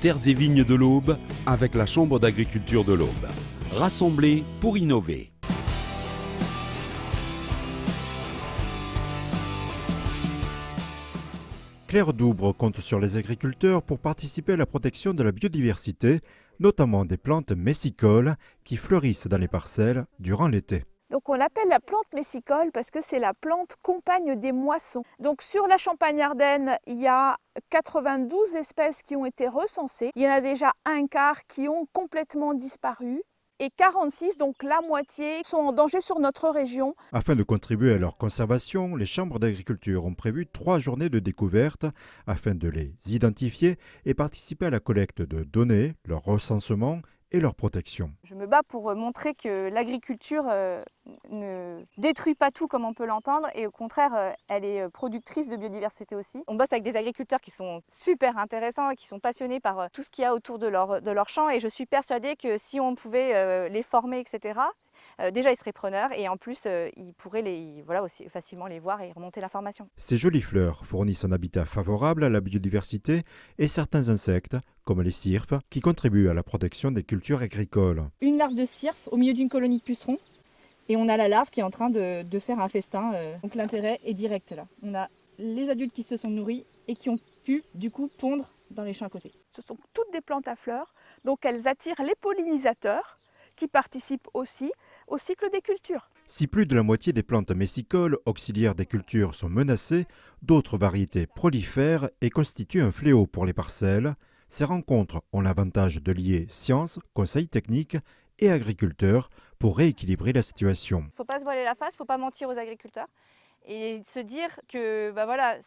Terres et vignes de l'Aube avec la Chambre d'agriculture de l'Aube. Rassemblés pour innover. Claire Doubre compte sur les agriculteurs pour participer à la protection de la biodiversité, notamment des plantes messicoles qui fleurissent dans les parcelles durant l'été. Donc on l'appelle la plante messicole parce que c'est la plante compagne des moissons. Donc sur la Champagne-Ardenne, il y a 92 espèces qui ont été recensées. Il y en a déjà un quart qui ont complètement disparu. Et 46, donc la moitié, sont en danger sur notre région. Afin de contribuer à leur conservation, les chambres d'agriculture ont prévu 3 journées de découverte afin de les identifier et participer à la collecte de données, leur recensement et leur protection. Je me bats pour montrer que l'agriculture ne détruit pas tout comme on peut l'entendre et au contraire, elle est productrice de biodiversité aussi. On bosse avec des agriculteurs qui sont super intéressants et qui sont passionnés par tout ce qu'il y a autour de leur champ et je suis persuadée que si on pouvait les former, etc., déjà ils seraient preneurs et en plus ils pourraient aussi facilement les voir et remonter l'information. Ces jolies fleurs fournissent un habitat favorable à la biodiversité et certains insectes, comme les cirfes, qui contribuent à la protection des cultures agricoles. Une larve de cirfe au milieu d'une colonie de pucerons et on a la larve qui est en train de faire un festin. Donc l'intérêt est direct là. On a les adultes qui se sont nourris et qui ont pu du coup pondre dans les champs à côté. Ce sont toutes des plantes à fleurs, donc elles attirent les pollinisateurs qui participent aussi au cycle des cultures. Si plus de la moitié des plantes messicoles auxiliaires des cultures sont menacées, d'autres variétés prolifèrent et constituent un fléau pour les parcelles. Ces rencontres ont l'avantage de lier science, conseils techniques et agriculteurs pour rééquilibrer la situation. Il ne faut pas se voiler la face, il ne faut pas mentir aux agriculteurs et se dire que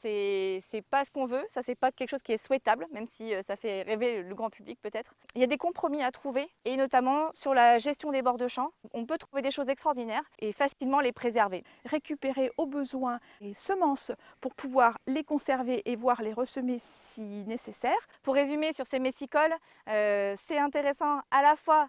c'est pas ce qu'on veut, ça c'est pas quelque chose qui est souhaitable, même si ça fait rêver le grand public peut-être. Il y a des compromis à trouver et notamment sur la gestion des bords de champs, on peut trouver des choses extraordinaires et facilement les préserver. Récupérer au besoin les semences pour pouvoir les conserver et voire les ressemer si nécessaire. Pour résumer sur ces messicoles, c'est intéressant à la fois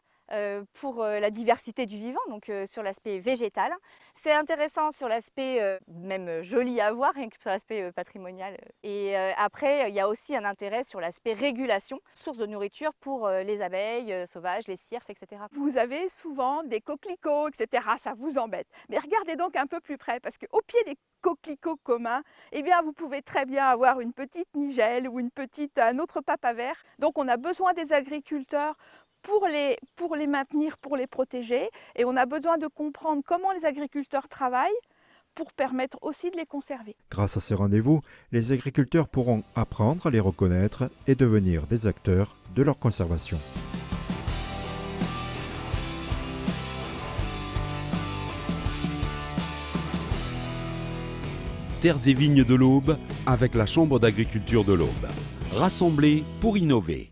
pour la diversité du vivant, donc sur l'aspect végétal. C'est intéressant sur l'aspect même joli à voir, rien que sur l'aspect patrimonial. Et après, il y a aussi un intérêt sur l'aspect régulation, source de nourriture pour les abeilles sauvages, les cirfes, etc. Vous avez souvent des coquelicots, etc. Ça vous embête. Mais regardez donc un peu plus près, parce qu'au pied des coquelicots communs, eh bien, vous pouvez très bien avoir une petite nigelle ou un autre papaver. Donc on a besoin des agriculteurs pour les maintenir, pour les protéger. Et on a besoin de comprendre comment les agriculteurs travaillent pour permettre aussi de les conserver. Grâce à ces rendez-vous, les agriculteurs pourront apprendre à les reconnaître et devenir des acteurs de leur conservation. Terres et vignes de l'Aube avec la Chambre d'agriculture de l'Aube. Rassemblés pour innover.